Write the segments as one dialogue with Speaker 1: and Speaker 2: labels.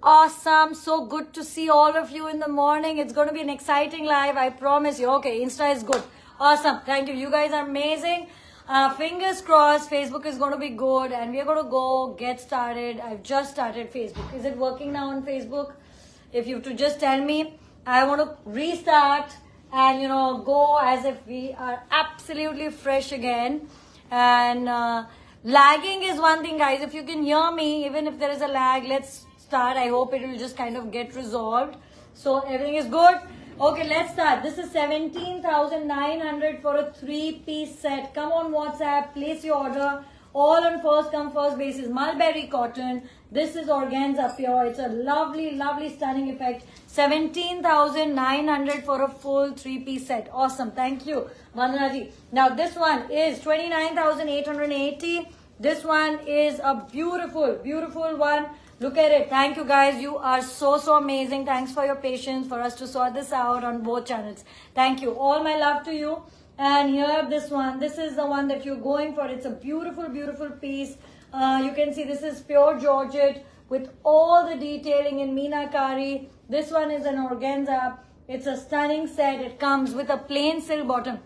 Speaker 1: Awesome. So good to see all of you in the morning. It's going to be an exciting live. I promise you. Okay, Insta is good. Awesome. Thank you. You guys are amazing. Fingers crossed. Facebook is going to be good. And we're going to go get started. I've just started Facebook. Is it working now on Facebook? If you have to just tell me. I want to restart and, go as if we are absolutely fresh again. And lagging is one thing, guys. If you can hear me, even if there is a lag, let's start. I hope it will just kind of get resolved. So everything is good. Okay, let's start. This is 17,900 for a 3-piece set. Come on WhatsApp, place your order. All on first come first basis. Mulberry cotton. This is organza pure. It's a lovely, lovely stunning effect. 17,900 for a full 3-piece set. Awesome. Thank you, Vandana ji. Now this one is 29,880. This one is a beautiful, beautiful one. Look at it. Thank you guys. You are so amazing. Thanks for your patience for us to sort this out on both channels. Thank you. All my love to you. And here this one. This is the one that you're going for. It's a beautiful, beautiful piece. You can see this is pure Georgette with all the detailing in Meenakari. This one is an organza. It's a stunning set. It comes with a plain silk bottom.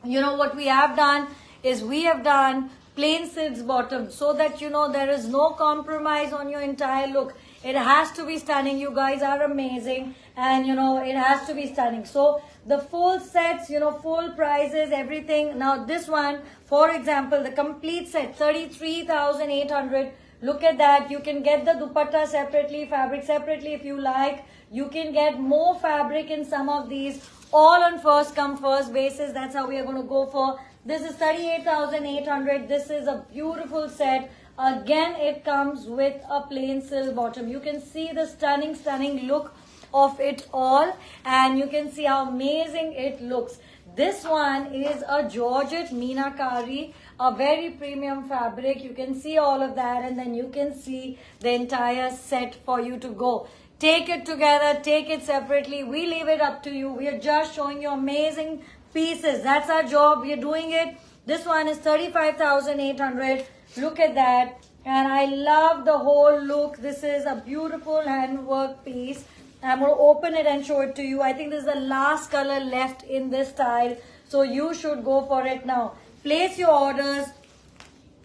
Speaker 1: You know what we have done is we have done plain silk bottom so that there is no compromise on your entire look. It has to be stunning. You guys are amazing and it has to be stunning. So the full sets, full prices, everything. Now this one, for example, the complete set, 33,800. Look at that. You can get the dupatta separately, fabric separately if you like. You can get more fabric in some of these, all on first come first basis. That's how we are going to go for. This is 38,800. This is a beautiful set. Again, it comes with a plain silk bottom. You can see the stunning, stunning look of it all. And you can see how amazing it looks. This one is a Georgette Meenakari, a very premium fabric. You can see all of that and then you can see the entire set for you to go. Take it together, take it separately. We leave it up to you. We are just showing you amazing pieces. That's our job. We are doing it. This one is 35,800. Look at that. And I love the whole look. This is a beautiful handwork piece. I'm going to open it and show it to you. I think this is the last color left in this style. So you should go for it now. Place your orders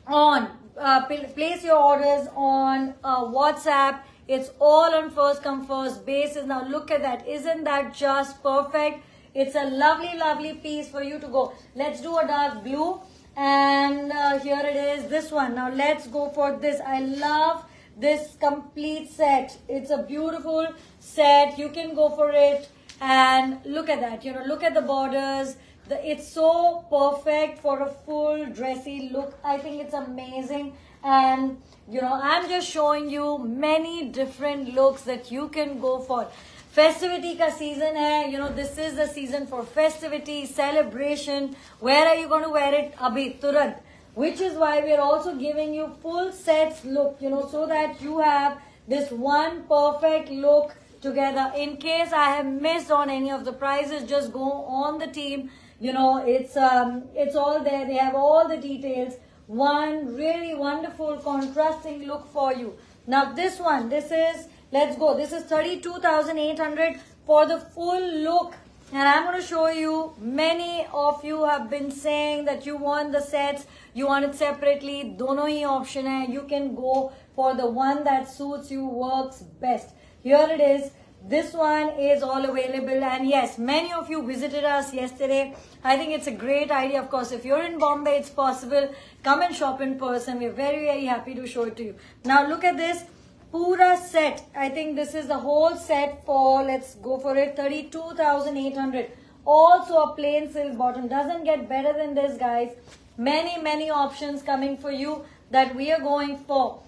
Speaker 1: on WhatsApp. It's all on first come first basis. Now look at that. Isn't that just perfect? It's a lovely, lovely piece for you to go. Let's do a dark blue. And here it is, this one. Now let's go for this. I love this complete set. It's a beautiful set. You can go for it. And look at that. Look at the borders. It's so perfect for a full dressy look. I think it's amazing. And, I'm just showing you many different looks that you can go for. Festivity ka season hai, this is the season for festivity, celebration. Where are you going to wear it? Abhi, turant. Which is why we are also giving you full sets look, so that you have this one perfect look together. In case I have missed on any of the prices, just go on the team. It's all there. They have all the details. One really wonderful contrasting look for you. Now this one, let's go. This is 32,800 for the full look. And I'm going to show you, many of you have been saying that you want the sets, you want it separately. Dono hi option hai. You can go for the one that suits you, works best. Here it is. This one is all available. And yes, many of you visited us yesterday. I think it's a great idea. Of course, if you're in Bombay, it's possible. Come and shop in person. We're very, very happy to show it to you. Now look at this. Pura set. I think this is the whole set for, let's go for it, 32,800. Also a plain silk bottom. Doesn't get better than this, guys. Many, many options coming for you that we are going for.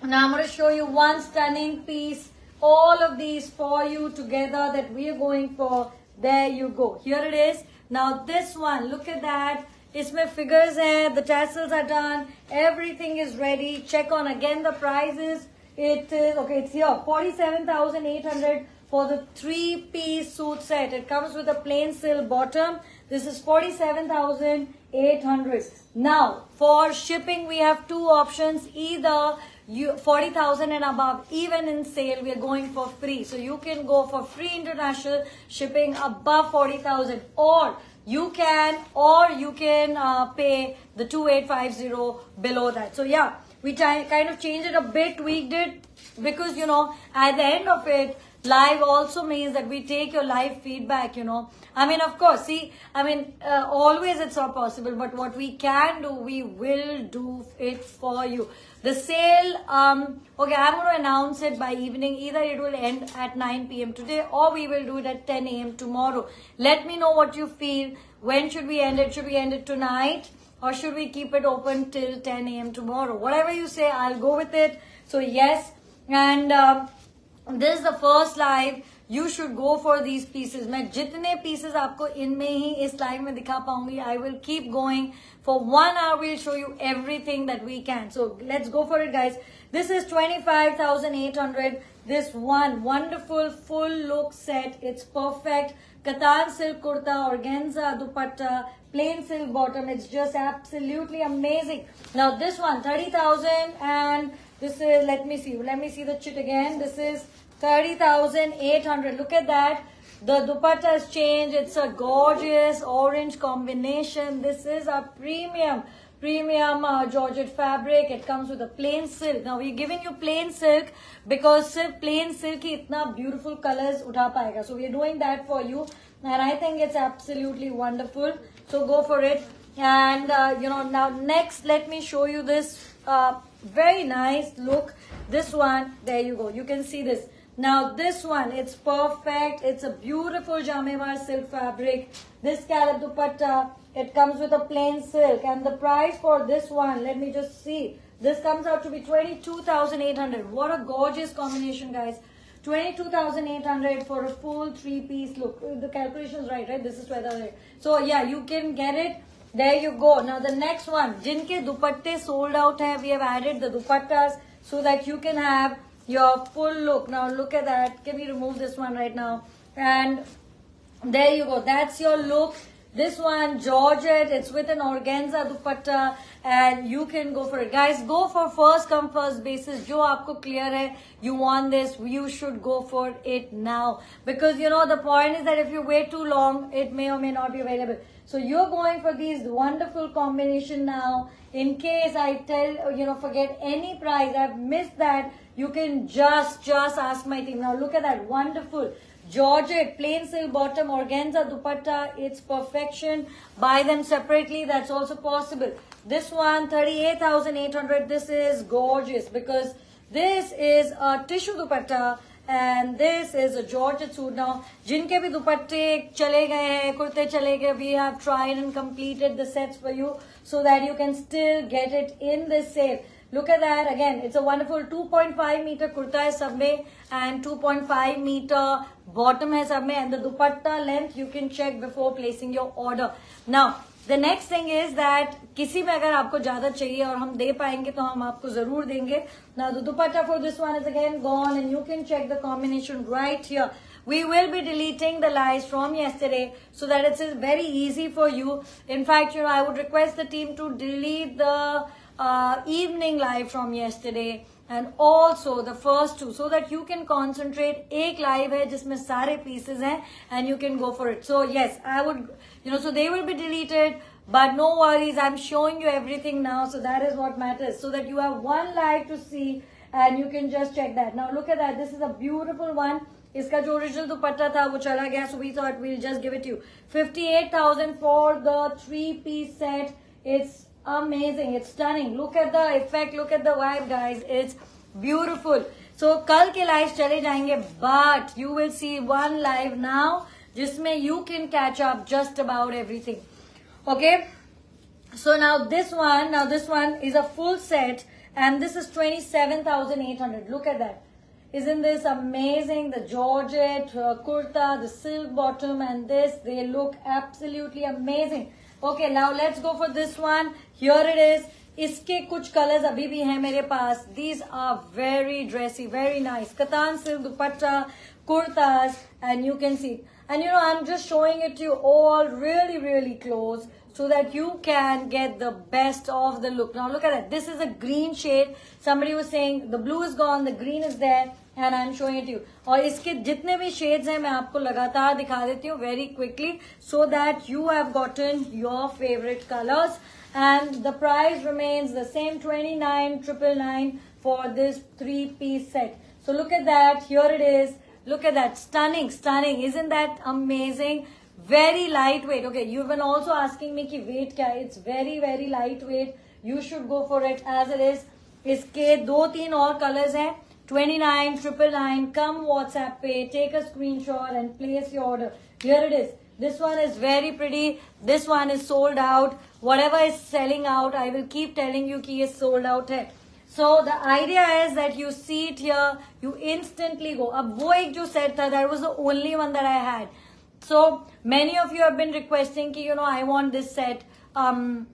Speaker 1: Now I'm going to show you one stunning piece. All of these for you together that we are going for. There you go. Here it is. Now this one, look at that. Isme figures hai. The tassels are done. Everything is ready. Check on again the prices. It is, okay, it's here, 47,800 for the 3-piece suit set. It comes with a plain silk bottom. This is 47,800. Now, for shipping, we have two options. Either 40,000 and above, even in sale, we are going for free. So you can go for free international shipping above 40,000, or you can pay the 2850 below that. So yeah, we kind of changed it a bit, tweaked it, because you know, at the end of it, live also means that we take your live feedback, you know. I mean, of course, see, I mean, always it's not possible, but what we can do, we will do it for you. The sale, okay, I'm going to announce it by evening. Either it will end at 9 p.m. today, or we will do it at 10 a.m. tomorrow. Let me know what you feel. When should we end it? Should we end it tonight, or should we keep it open till 10 a.m. tomorrow? Whatever you say, I'll go with it. So yes, and this is the first live. You should go for these pieces. मैं जितने pieces आपको इनमें ही इस live में दिखा पाऊंगी, I will keep going for 1 hour. We'll show you everything that we can. So let's go for it, guys. This is 25,800. This one wonderful full look set. It's perfect. Katan silk kurta, organza dupatta, plain silk bottom. It's just absolutely amazing. Now this one, 30,000, and this is, let me see the chit again. This is 30,800. Look at that. The dupatta has changed. It's a gorgeous orange combination. This is a premium Georgette fabric. It comes with a plain silk. Now we're giving you plain silk because plain silk hi itna beautiful colors utha paega. So we're doing that for you, and I think it's absolutely wonderful. So go for it. And you know, now next, let me show you this very nice look. This one, there you go. You can see this. Now this one, it's perfect. It's a beautiful Jamewar silk fabric. This scallop dupatta, it comes with a plain silk, and the price for this one, let me just see. This comes out to be 22,800. What a gorgeous combination, guys. 22,800 for a full 3-piece look. The calculation is right? This is 12,000. So yeah, you can get it. There you go. Now the next one, jinke dupatte sold out hai, we have added the dupattas so that you can have your full look. Now look at that. Can we remove this one right now? And there you go. That's your look. This one, Georgette, it's with an organza dupatta, and you can go for it. Guys, go for first come first basis. Jo aapko clear hai, you want this, you should go for it now. Because you know, the point is that if you wait too long, it may or may not be available. So you're going for these wonderful combination now. In case I tell, you know, forget any price, I've missed that, you can just ask my team. Now look at that, wonderful Georgette, plain silk bottom, organza dupatta, it's perfection. Buy them separately, that's also possible. This one, 38,800, this is gorgeous because this is a tissue dupatta and this is a Georgette suit. Now, jinke bhi dupatte chale gaye hai, kurte chale gaye, we have tried and completed the sets for you so that you can still get it in this sale. Look at that again. It's a wonderful 2.5 meter kurta hai sab mein and 2.5 meter bottom hai sab mein, and the dupatta length you can check before placing your order. Now the next thing is that किसी में अगर आपको ज्यादा चाहिए और हम दे पाएंगे तो हम आपको जरूर देंगे. Now the dupatta for this one is again gone, and you can check the combination right here. We will be deleting the lives from yesterday so that it's very easy for you. In fact, you know, I would request the team to delete the evening live from yesterday and also the first two so that you can concentrate. Ek live hai jisme sare pieces hain and you can go for it. So yes, I would, you know, so they will be deleted, but no worries, I'm showing you everything now, so that is what matters, so that you have one live to see and you can just check that. Now look at that, this is a beautiful one. Iska jo original dupatta tha wo chala gaya, so we thought we'll just give it to you. 58,000 for the 3-piece set. It's amazing, it's stunning. Look at the effect, look at the vibe, guys. It's beautiful. So kal ke live chale jayenge, but you will see one live now jisme you can catch up just about everything. Okay, so now this one is a full set and this is 27,800. Look at that. Isn't this amazing? The Georgette kurta, the silk bottom, and this, they look absolutely amazing. Okay, now let's go for this one. Here it is. Iske kuch colors abhi bhi hai mere paas. These are very dressy, very nice. Katan silk dupatta, kurtas, and you can see. And you know, I'm just showing it to you all really, really close so that you can get the best of the look. Now look at that. This is a green shade. Somebody was saying the blue is gone, the green is there, and I'm showing it to you. और इसके जितने भी shades हैं मैं आपको लगातार दिखा देती हूँ very quickly, so that you have gotten your favorite colors. And the price remains the same, 29,999 for this 3-piece set. So look at that. Here it is. Look at that. Stunning, stunning. Isn't that amazing? Very lightweight. Okay, you've been also asking me ki weight kya hai. It's very, very lightweight. You should go for it as it is. इसके 2-3 और colors हैं. 29,999. Come WhatsApp पे, take a screenshot and place your order. Here it is. This one is very pretty. This one is sold out. Whatever is selling out, I will keep telling you कि ये sold out है. So the idea is that you see it here, you instantly go. अब वो एक जो set था, that was the only one that I had. So many of you have been requesting कि I want this set. Can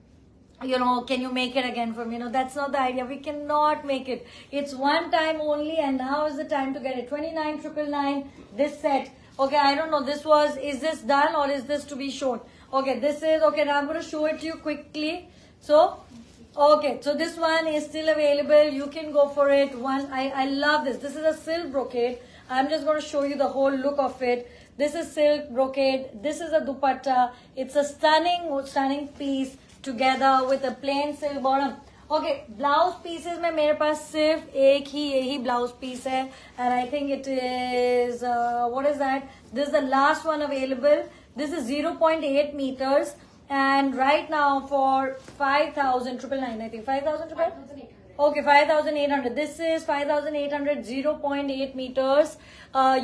Speaker 1: you make it again for me? No, that's not the idea. We cannot make it. It's one time only, and now is the time to get it. 29,999. This set. Okay, I don't know. Is this done or is this to be shown? Okay, this is okay. Now I'm going to show it to you quickly. So. Okay, so this one is still available. You can go for it. I love this. This is a silk brocade. I'm just going to show you the whole look of it. This is silk brocade. This is a dupatta. It's a stunning piece together with a plain silk bottom. Okay, blouse pieces में मेरे पास सिर्फ एक ही यही blouse piece है, and I think it is what is that? This is the last one available. This is 0.8 meters. And right now for 5,999, I think 5,800. Okay, 5,800. This is 5,800, 0.8 meters.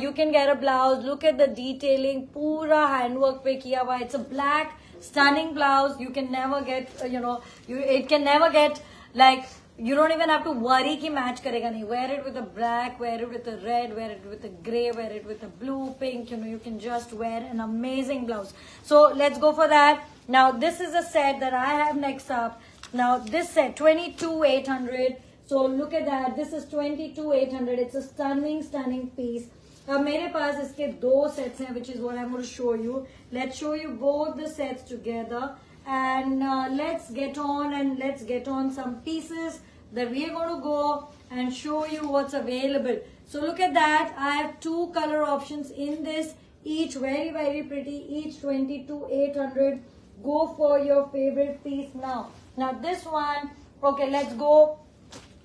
Speaker 1: You can get a blouse. Look at the detailing. Pura handwork pe kiya hua. It's a black, stunning blouse. You can never get, it can never get like. You don't even have to worry कि match करेगा नहीं. Wear it with a black, wear it with a red, wear it with a grey, wear it with a blue, pink. You can just wear an amazing blouse. So let's go for that. Now this is a set that I have next up. Now this set 22,800. So look at that. This is 22,800. It's a stunning piece. अब मेरे पास इसके 2 sets हैं, which is what I'm going to show you. Let's show you both the sets together. And let's get on some pieces that we are going to go and show you what's available. So look at that. I have 2 color options in this, each very, very pretty, each 22,800. Go for your favorite piece now. Now this one, okay, let's go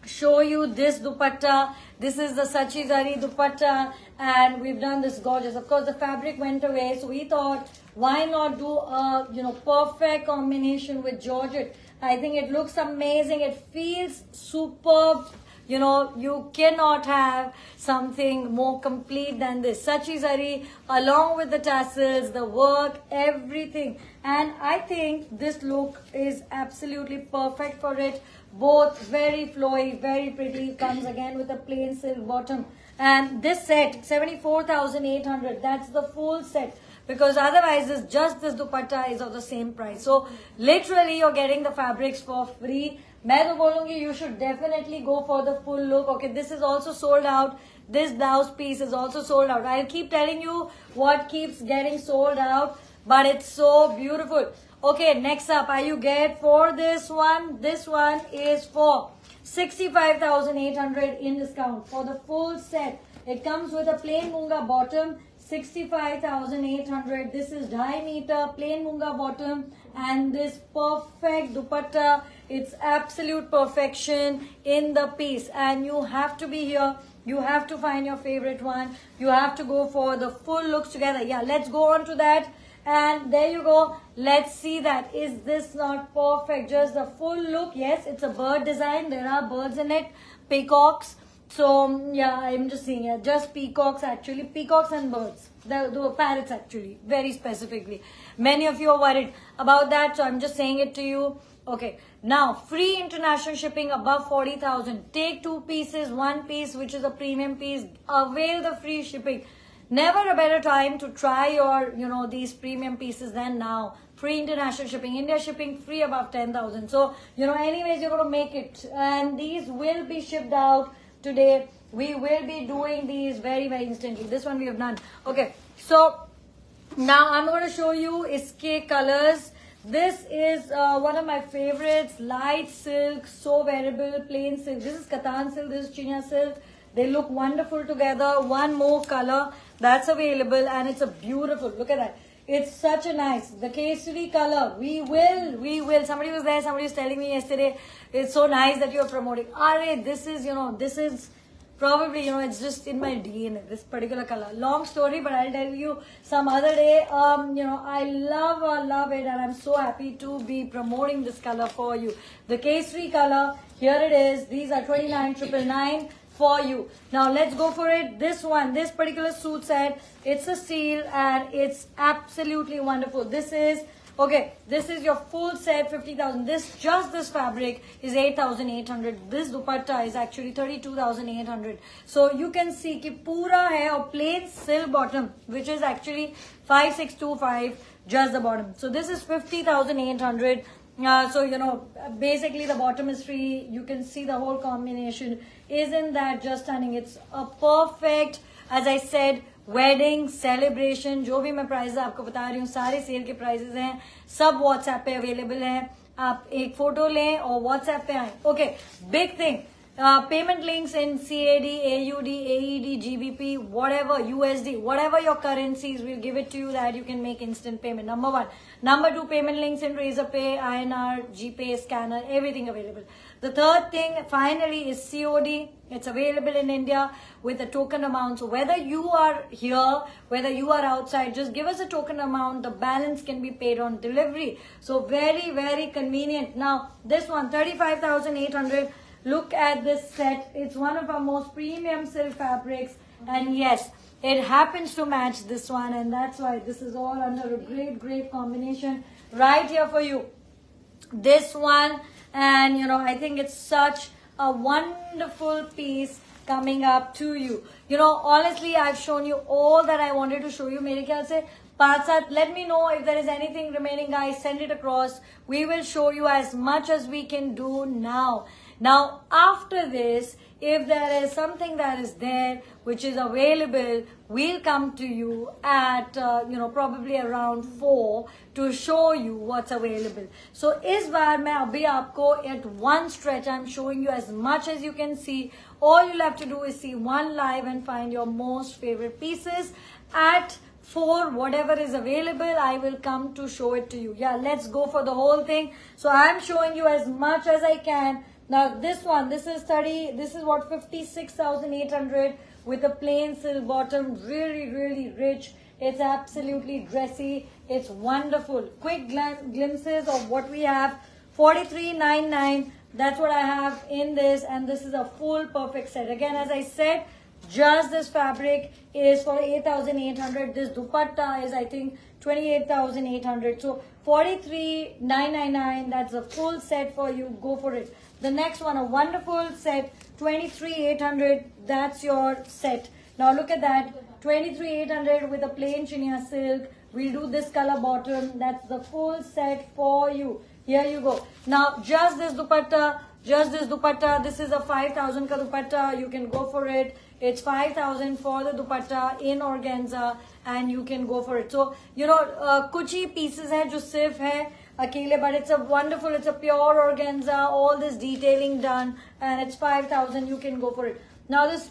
Speaker 1: show you this dupatta. This is the Sachi Zari dupatta, and we've done this gorgeous. Of course, the fabric went away, so we thought, why not do a perfect combination with georgette? I think it looks amazing. It feels superb. You cannot have something more complete than this. Sachi Zari, along with the tassels, the work, everything. And I think this look is absolutely perfect for it. Both very flowy, very pretty. Comes again with a plain silk bottom. And this set, 74,800. That's the full set. Because otherwise, this dupatta is of the same price. So literally, you're getting the fabrics for free. मैं तो बोलूंगी you should definitely go for the full look. Okay, this is also sold out. This blouse piece is also sold out. I'll keep telling you what keeps getting sold out, but it's so beautiful. Okay, next up, are you get for this one? This one is for 65,800 in discount for the full set. It comes with a plain munga bottom. 65,800. This is 2.5 meter plain munga bottom and this perfect dupatta. It's absolute perfection in the piece, and you have to be here. You have to find your favorite one. You have to go for the full looks together. Yeah, let's go on to that. And there you go. Let's see that. Is this not perfect? Just the full look. Yes, it's a bird design. There are birds in it. Peacocks. So, yeah, I'm just seeing it. Just peacocks actually. Peacocks and birds. The parrots actually. Very specifically. Many of you are worried about that. So, I'm just saying it to you. Okay. Now, free international shipping above 40,000. Take 2 pieces, 1 piece, which is a premium piece. Avail the free shipping. Never a better time to try your, these premium pieces than now. Free international shipping. India shipping free above 10,000. So, anyways, you're going to make it. And these will be shipped out today. We will be doing these very, very instantly. This one we have done. Okay. So, now I'm going to show you iske colors. This is one of my favorites, light silk, so wearable, plain silk. This is Katan silk, this is Chinia silk. They look wonderful together. One more color that's available, and it's a beautiful, look at that. It's such a nice, the Kesari color. We will. Somebody was there, somebody was telling me yesterday, it's so nice that you're promoting. This is, this is probably, it's just in my DNA, this particular color. Long story, but I'll tell you some other day. I love it, and I'm so happy to be promoting this color for you. The Kesari color, here it is. These are 29,999 for you. Now let's go for it. This one, this particular suit set, it's a seal and it's absolutely wonderful. This is your full set, 50,000. This fabric is 8,800. This dupatta is actually 32,800. So you can see ki pura hai or plain silk bottom, which is actually 5625, just the bottom. So this is 50,800. Basically the bottom is free. You can see the whole combination. Isn't that just stunning? It's a perfect, as I said, wedding celebration. जो भी मैं price आपको बता रही हूँ, सारे cell के prices हैं, सब व्हाट्सएप पे अवेलेबल हैं. आप एक फोटो लें और व्हाट्सएप पे आए. Okay, big thing, payment links in CAD, AUD, AED, GBP, whatever, USD, whatever your currencies, we'll give it to you that you can make instant payment. Number one. Number two, payment links in Razorpay, INR, GPay, scanner, everything available. The third thing, finally, is COD. It's available in India with a token amount. So whether you are here, whether you are outside, just give us a token amount. The balance can be paid on delivery. So very, very convenient. Now, this one, 35,800. Look at this set. It's one of our most premium silk fabrics. And yes, it happens to match this one. And that's why this is all under a great, great combination right here for you. This one, and I think it's such a wonderful piece coming up to you. Honestly, I've shown you all that I wanted to show you. Mere khayal se 5-7. Let me know if there is anything remaining, guys. Send it across. We will show you as much as we can do now. Now, after this, if there is something that is there which is available, we'll come to you at probably around 4 to show you what's available. So इस बार मैं अभी आपको at one stretch I'm showing you as much as you can see. All you'll have to do is see one live and find your most favorite pieces. At 4, whatever is available, I will come to show it to you. Yeah, let's go for the whole thing. So I'm showing you as much as I can. Now this one, this is 56,800 with a plain silk bottom, really, really rich. It's absolutely dressy. It's wonderful. Quick glimpses of what we have. 43,999. That's what I have in this, and this is a full perfect set. Again, as I said, just this fabric is for 8,800. This dupatta is, I think, 28,800. So 43,999. That's a full set for you. Go for it. The next one, a wonderful set, 23,800. That's your set. Now look at that, 23,800 with a plain chinia silk. We'll do this color bottom. That's the full set for you. Here you go. Now just this dupatta. This is a 5,000 ka dupatta. You can go for it. It's 5,000 for the dupatta in organza, and you can go for it. So कुछ ही pieces हैं जो सिर्फ है अकेले, but it's a wonderful, it's a pure organza, all this detailing done, and it's 5,000. You can go for it. Now this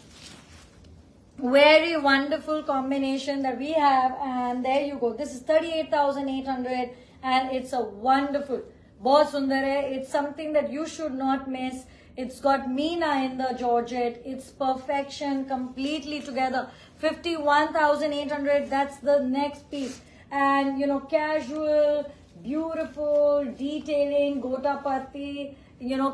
Speaker 1: very wonderful combination that we have, and there you go. This is 38,800, and it's a wonderful, बहुत सुंदर है. It's something that you should not miss. It's got Meena in the Georgette. It's perfection completely together. 51,800. That's the next piece. And casual, beautiful detailing, gotapati.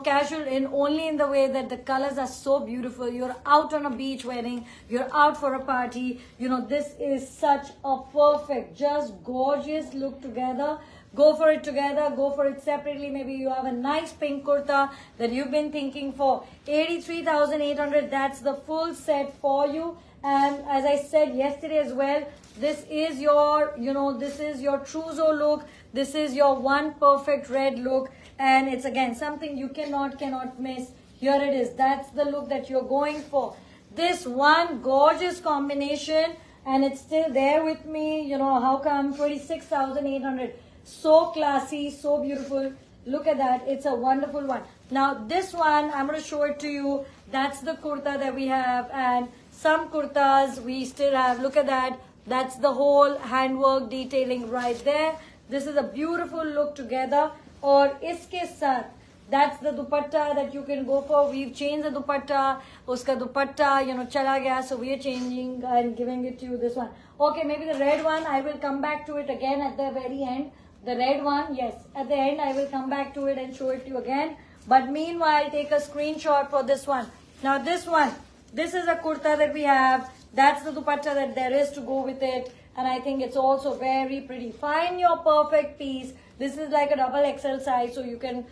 Speaker 1: Casual only in the way that the colors are so beautiful. You're out on a beach wedding. You're out for a party. This is such a perfect, just gorgeous look together. Go for it together, go for it separately. Maybe you have a nice pink kurta that you've been thinking for. 83,800, that's the full set for you. And as I said yesterday as well, this is your, this is your trousseau look. This is your one perfect red look. And it's again something you cannot miss. Here it is. That's the look that you're going for. This one gorgeous combination, and it's still there with me. How come 26,800? So classy, so beautiful. Look at that. It's a wonderful one. Now this one, I'm going to show it to you. That's the kurta that we have, and some kurtas we still have. Look at that. That's the whole handwork detailing right there. This is a beautiful look together. Or iske saath, that's the dupatta that you can go for. We've changed the dupatta. Uska dupatta, chala gaya. So we are changing and giving it to you, this one. Okay, maybe the red one, I will come back to it again at the very end. The red one, yes. At the end, I will come back to it and show it to you again. But meanwhile, take a screenshot for this one. Now this one, this is a kurta that we have. That's the dupatta that there is to go with it. And I think it's also very pretty. Find your perfect piece. This is like a double XL size, so you can,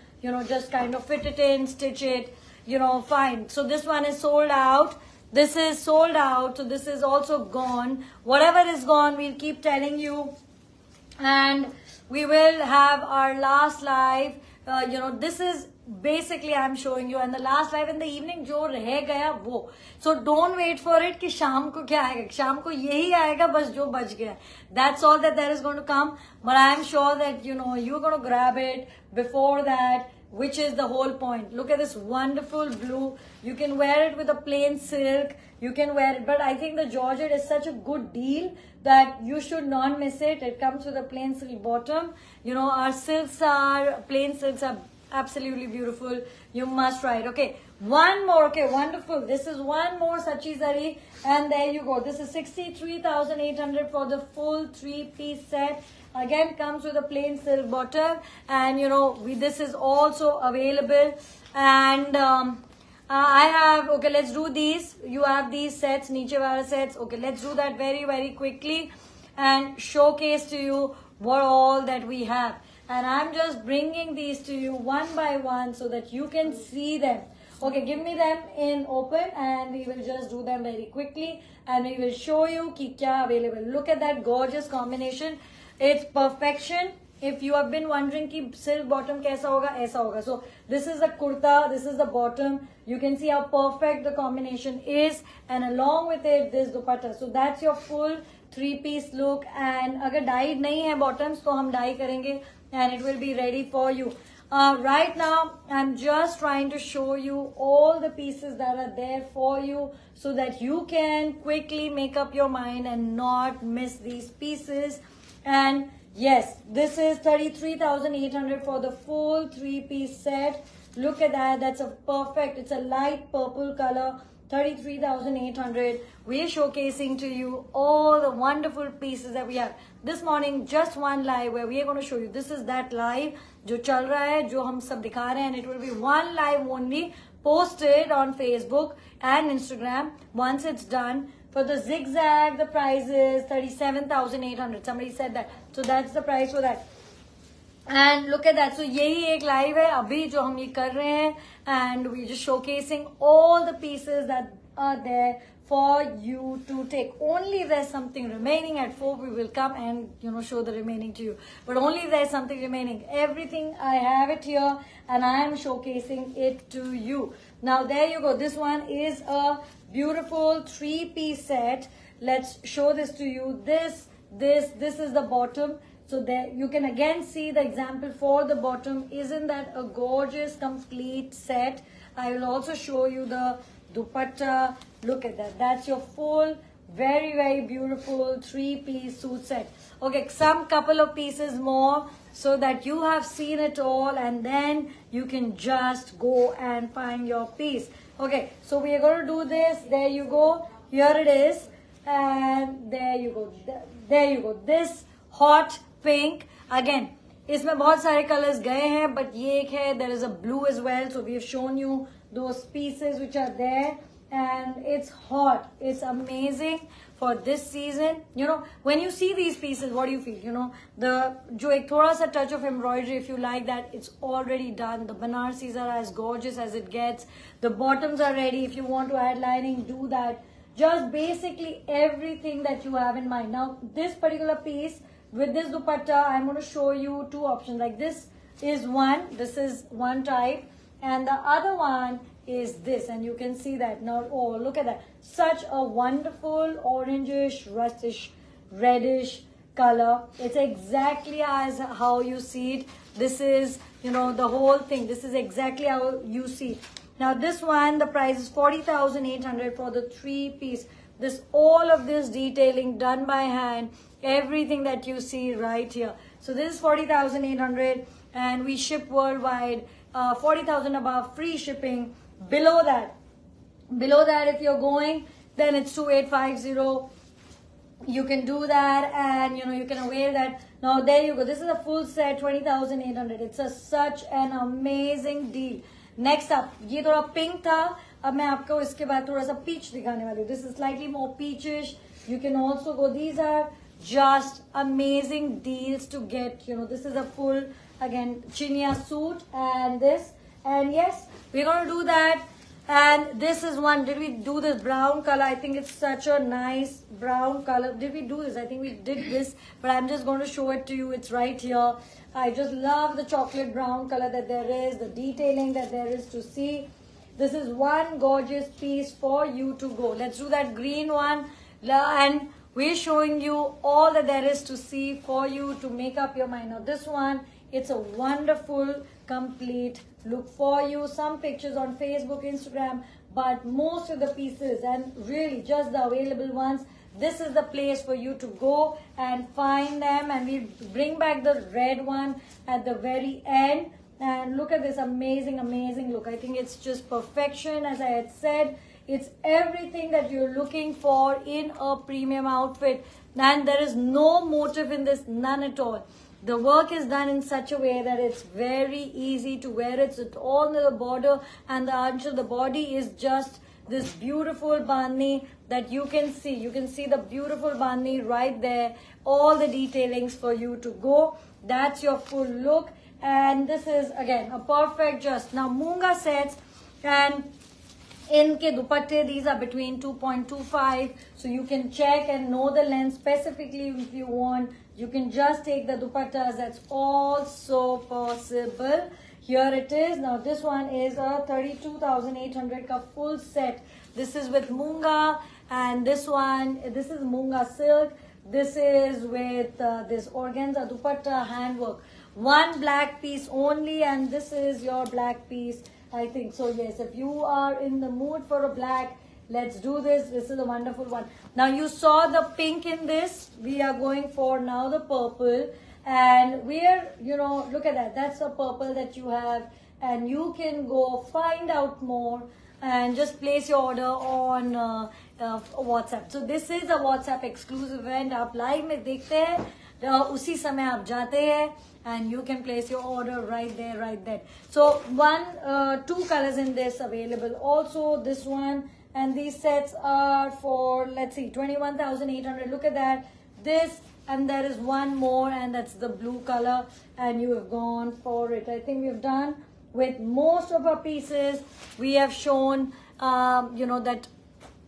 Speaker 1: just kind of fit it in, stitch it, fine. So this one is sold out. This is sold out. So this is also gone. Whatever is gone, we'll keep telling you. And we will have our last live. This is basically I'm showing you, and the last live in the evening जो रह गया वो. So don't wait for it कि शाम को क्या आएगा. शाम को यही आएगा बस जो बच गया. That's all that there is going to come. But I am sure that you're going to grab it before that, which is the whole point. Look at this wonderful blue. You can wear it with a plain silk. You can wear it, but I think the georgette is such a good deal that you should not miss it. It comes with a plain silk bottom. Our silks are, plain silks are absolutely beautiful. You must try it. Okay, one more. Okay, wonderful. This is one more Sachi Zari, and there you go. This is 63,800 for the full 3-piece set. Again, comes with a plain silk bottom, and this is also available. And I have, okay, let's do these. You have these sets, niche wala sets. Okay, let's do that very, very quickly and showcase to you what all that we have. And I'm just bringing these to you one by one so that you can see them. Okay, give me them in open and we will just do them very quickly and we will show you ki kya available. Look at that gorgeous combination. It's perfection. If you have been wondering ki silk bottom kaisa hoga, aisa hoga. So this is the kurta, this is the bottom. You can see how perfect the combination is, and along with it this dupatta. So that's your full 3-piece look. And agar dyed nahi hai bottoms, to hum dye karenge and it will be ready for you. Right now I'm just trying to show you all the pieces that are there for you so that you can quickly make up your mind and not miss these pieces. And yes, this is 33,800 for the full 3-piece set. Look at that. That's a perfect, it's a light purple color. 33,800. We are showcasing to you all the wonderful pieces that we have. This morning, just one live where we are going to show you. This is that live जो चल रहा है, जो हम सब दिखा रहे हैं, and it will be one live only posted on Facebook and Instagram once it's done. For the zigzag, the price is 37,800. Somebody said that. So that's the price for that. And look at that. So यही एक live है अभी जो हम ये कर रहे हैं, and we're just showcasing all the pieces that are there for you to take. Only if there's something remaining at 4 we will come and show the remaining to you. But only if there's something remaining. Everything I have it here and I am showcasing it to you. Now there you go. This one is a beautiful 3-piece set. Let's show this to you. This is the bottom. So there you can again see the example for the bottom. Isn't that a gorgeous complete set? I will also show you the dupatta. Look at that. That's your full, very, very beautiful 3-piece suit set. Okay, some couple of pieces more so that you have seen it all and then you can just go and find your piece. Okay, so we are going to do this. There you go. Here it is. And there you go. There you go. This hot pink. Again, इसमें बहुत सारे colors गए हैं, but ये एक है. There is a blue as well. So we have shown you those pieces which are there. And it's hot. It's amazing for this season. When you see these pieces, what do you feel? The जो एक थोड़ा सा touch of embroidery, if you like that, it's already done. The Banarsis are as gorgeous as it gets. The bottoms are ready. If you want to add lining, do that. Just basically everything that you have in mind. Now, this particular piece with this dupatta, I'm going to show you two options. Like this is one. This is one type. And the other one is this, and you can see that now. Oh, look at that. Such a wonderful orangish, rustish, reddish color. It's exactly as how you see it. This is, you know, the whole thing. This is exactly how you see it. Now this one, the price is 40,800 for the 3-piece. This, all of this detailing done by hand, everything that you see right here. So this is 40,800 and we ship worldwide. 40,000 above, free shipping. Below that if you're going, then it's 2850. You can do that, and you know, you can avail that. Now there you go. This is a full set, 20,800. It's such an amazing deal. Next up, ये थोड़ा pink था. अब मैं आपको इसके बाद थोड़ा सा peach दिखाने वाली हूँ. This is slightly more peachish. You can also go. These are just amazing deals to get. You know, this is a full, again, chinia suit and this. And yes, we're gonna do that. And this is one. Did we do this brown color? I think it's such a nice brown color. Did we do this? I think we did this, but I'm just going to show it to you. It's right here. I just love the chocolate brown color that there is, the detailing that there is to see. This is one gorgeous piece for you to go. Let's do that green one. And we're showing you all that there is to see for you to make up your mind. Now this one, it's a wonderful, complete look for you. Some pictures on Facebook, Instagram, but most of the pieces, and really just the available ones, this is the place for you to go and find them. And we bring back the red one at the very end. And look at this amazing, amazing look. I think it's just perfection. As I had said, it's everything that you're looking for in a premium outfit. And there is no motive in this, none at all. The work is done in such a way that it's very easy to wear. It's all near the border, and the arch of the body is just this beautiful bandhni that you can see. You can see the beautiful bandhni right there. All the detailings for you to go. That's your full look. And this is, again, a perfect just. Now, Munga sets and inke dupatte, these are between 2.25. So you can check and know the length specifically if you want. You can just take the dupattas. That's also possible. Here it is. Now this one is a 32,800 ka full set. This is with Munga, and this one, this is Munga silk. This is with this organza dupatta handwork. One black piece only, and this is your black piece, I think. So yes, if you are in the mood for a black, let's do this. This is a wonderful one. Now you saw the pink in this. We are going for now the purple. And we're, you know, look at that. That's the purple that you have. And you can go find out more and just place your order on WhatsApp. So this is a WhatsApp exclusive event. आप live में देखते हैं, उसी समय आप जाते हैं, and you can place your order right there, right there. So two colors in this available. Also this one. And these sets are for, let's see, 21,800. Look at that. This, and there is one more, and that's the blue color, and you have gone for it. I think we've done with most of our pieces. We have shown, you know, that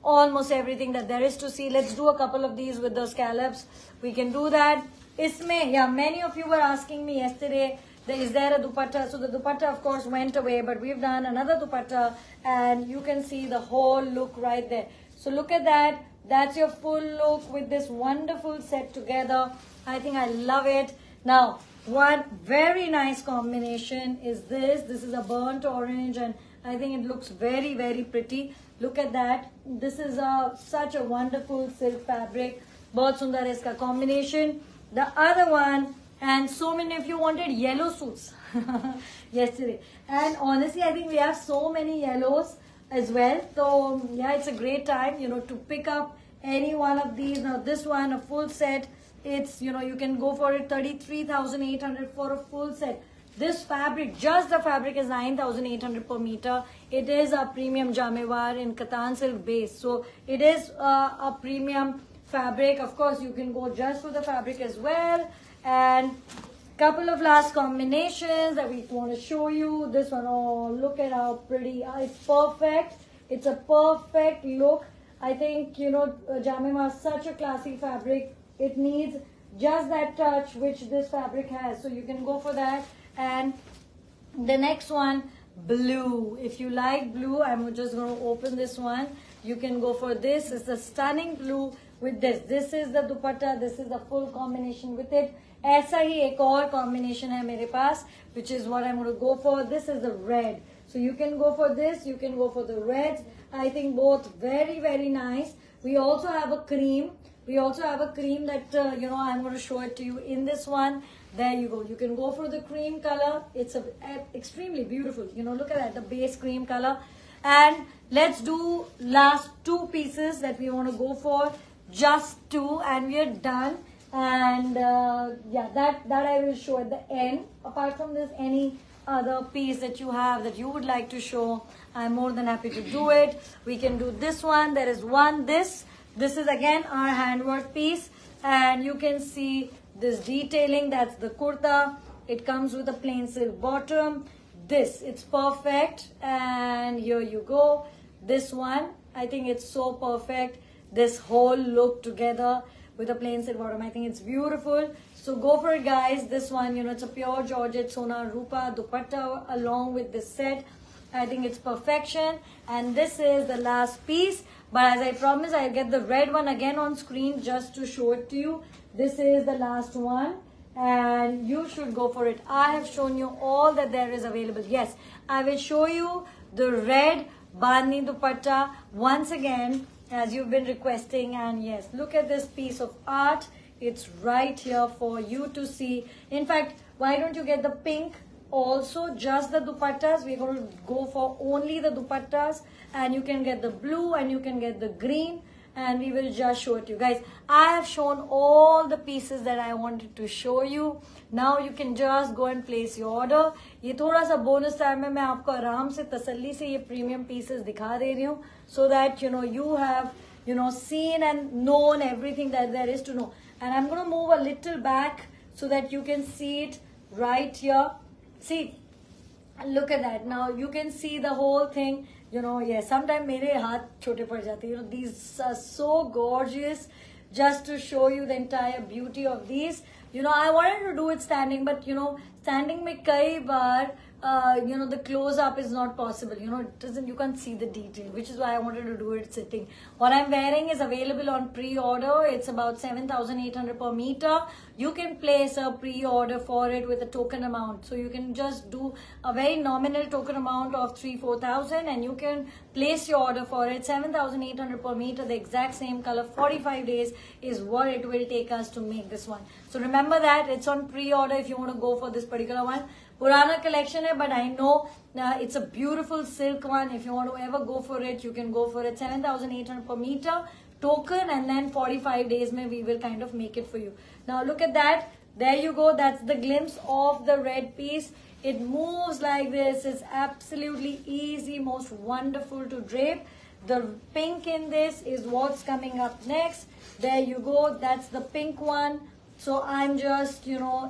Speaker 1: almost everything that there is to see. Let's do a couple of these with the scallops. We can do that. Isme, yeah, many of you were asking me yesterday, is there a dupatta? So the dupatta, of course, went away, but we've done another dupatta, and you can see the whole look right there. So look at that. That's your full look with this wonderful set together. I think I love it. Now, one very nice combination is this. This is a burnt orange, and I think it looks very, very pretty. Look at that. This is such a wonderful silk fabric. Bahut sundar hai iska combination. The other one, and so many of you wanted yellow suits yesterday. And honestly, I think we have so many yellows as well. So yeah, it's a great time, you know, to pick up any one of these. Now this one, a full set, it's, you know, you can go for it, 33,800 for a full set. This fabric, just the fabric, is 9,800 per meter. It is a premium Jamewar in Katan silk base. So it is a premium fabric. Of course, you can go just for the fabric as well. And couple of last combinations that we want to show you. This one, oh, look at how pretty. It's perfect. It's a perfect look. I think, you know, Jamewar is such a classy fabric. It needs just that touch which this fabric has. So you can go for that. And the next one, blue. If you like blue, I'm just going to open this one. you can go for this. It's a stunning blue with this. This is the dupatta. This is the full combination with it. ऐसा ही एक और combination है मेरे पास, which is what I'm going to go for. This is the red. So you can go for this. You can go for the reds. I think both very, very nice. We also have a cream. We also have a cream that, I'm going to show it to you in this one. There you go. You can go for the cream color. It's extremely beautiful. Look at that, the base cream color. And let's do last two pieces that we want to go for. Just two, and we are done. And that I will show at the end. Apart from this, any other piece that you have that you would like to show, I'm more than happy to do it. We can do this one. There is one. This is again our handwork piece, and you can see this detailing. That's the kurta. It comes with a plain silk bottom. It's perfect, and here you go. This one, I think it's so perfect. This whole look together with a plain silk bottom, I think it's beautiful. So go for it, guys. This one, it's a pure Georgette Sona Rupa dupatta along with this set. I think it's perfection. And this is the last piece. But as I promised, I'll get the red one again on screen just to show it to you. This is the last one. And you should go for it. I have shown you all that there is available. Yes, I will show you the red Bandhni dupatta once again, as you've been requesting. And yes, look at this piece of art. It's right here for you to see. In fact, why don't you get the pink also, just the dupattas? We're going to go for only the dupattas, and you can get the blue and you can get the green, and we will just show it to you guys. I have shown all the pieces that I wanted to show you. Now you can just go and place your order. ये थोड़ा सा bonus time में मैं आपको आराम से तसल्ली से ये premium pieces दिखा दे रही हूँ, so that you have seen and known everything that there is to know. And I'm going to move a little back so that you can see it right here. See, look at that. Now you can see the whole thing. Yes, sometimes मेरे हाथ छोटे पड़ जाते हैं. These are so gorgeous. Just to show you the entire beauty of these. I wanted to do it standing, but standing में कई बार the close up is not possible. You can't see the detail, which is why I wanted to do it sitting. What I'm wearing is available on pre-order. It's about 7,800 per meter. You can place a pre-order for it with a token amount. So you can just do a very nominal token amount of 3,000-4,000, and you can place your order for it. 7,800 per meter, the exact same color. 45 days is what it will take us to make this one. So remember that it's on pre-order if you want to go for this particular one. Purana collection hai, but I know it's a beautiful silk one. If you want to ever go for it, you can go for it. 7,800 per meter token, and then 45 days mein we will kind of make it for you. Now look at that. There you go. That's the glimpse of the red piece. It moves like this. It's absolutely easy, most wonderful to drape. The pink in this is what's coming up next. There you go. That's the pink one. So I'm just,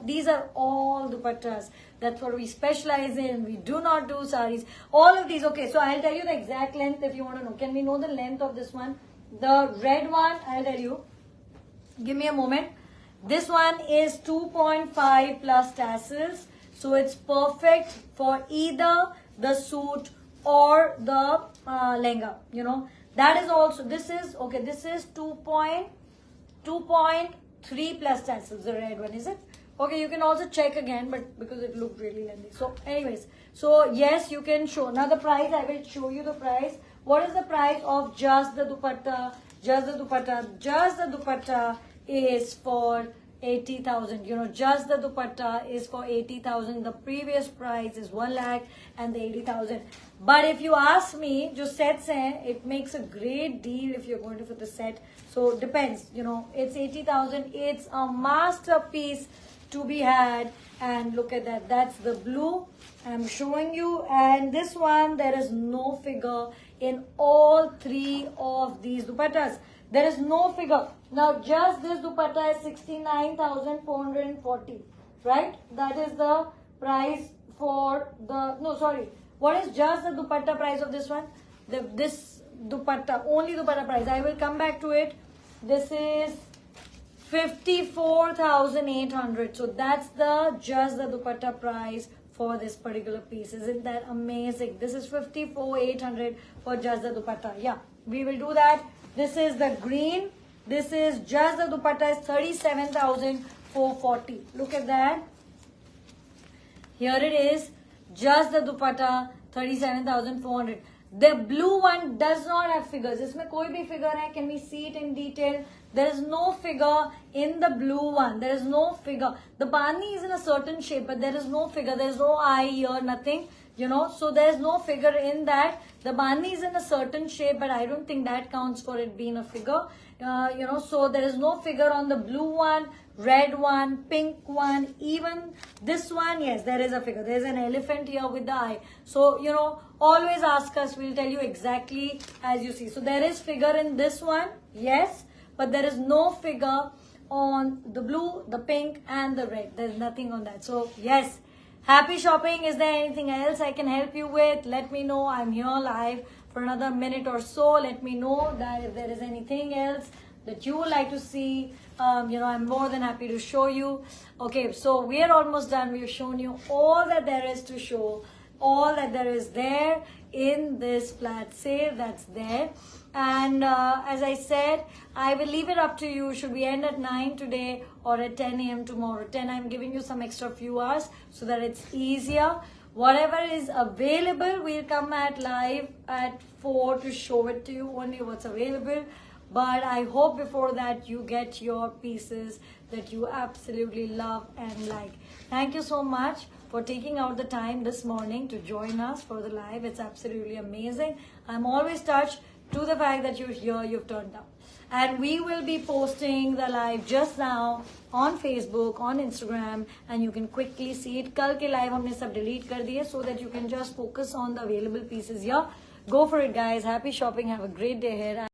Speaker 1: these are all dupattas. That's what we specialize in. We do not do saris. All of these, okay, so I'll tell you the exact length if you want to know. Can we know the length of this one? The red one, I'll tell you. Give me a moment. This one is 2.5 plus tassels. So it's perfect for either the suit or the lehenga, That is also, this is 2.3 plus tassels, the red one, is it? Okay, you can also check again, but because it looked really lengthy. So anyways, so yes, you can show. Now the price, I will show you the price. What is the price of just the dupatta? Just the dupatta. Just the dupatta is for 80,000. Just the dupatta is for 80,000. The previous price is 1 lakh and the 80,000. But if you ask me, jo sets hai, it makes a great deal if you're going to for the set. So depends, it's 80,000. It's a masterpiece to be had. And look at that. That's the blue I'm showing you. And this one, there is no figure in all three of these dupattas. There is no figure. Now, just this dupatta is 69,440, right? That is the price for the, no, sorry. What is just the dupatta price of this one? This dupatta, only dupatta price. I will come back to it. This is 54,800. So that's just the dupatta price for this particular piece. Isn't that amazing? This is 54,800 for just the dupatta. Yeah. we will do that. This is the green. This is just the dupatta is 37,440. Look at that. Here it is, just the dupatta 37,400. The blue one does not have figures. इसमें कोई भी figure है. Can we see it in detail? There is no figure in the blue one. There is no figure. The bani is in a certain shape, but there is no figure. There is no eye here, nothing. You know, so there is no figure in that. The bani is in a certain shape, but I don't think that counts for it being a figure. You know, so there is no figure on the blue one, red one, pink one, even this one. Yes, there is a figure. There is an elephant here with the eye. So, you know, always ask us. We'll tell you exactly as you see. So there is figure in this one. Yes, but there is no figure on the blue, the pink and the red. There is nothing on that. So, yes. Happy shopping. Is there anything else I can help you with? Let me know. I'm here live for another minute or so. Let me know that if there is anything else that you would like to see. You know, I'm more than happy to show you. Okay, so we are almost done. We've shown you all that there is to show, all that there is there in this flat sale that's there. And as I said, I will leave it up to you. Should we end at 9 today or at 10 a.m. tomorrow? 10, I'm giving you some extra few hours so that it's easier. Whatever is available, we'll come at live at 4 to show it to you, only what's available. But I hope before that you get your pieces that you absolutely love and like. Thank you so much for taking out the time this morning to join us for the live. It's absolutely amazing. I'm always touched to the fact that you're here, you've turned up. And we will be posting the live just now on Facebook, on Instagram, and you can quickly see it. Kal ke live humne sab delete kar diye so that you can just focus on the available pieces here. Go for it, guys. Happy shopping. Have a great day ahead.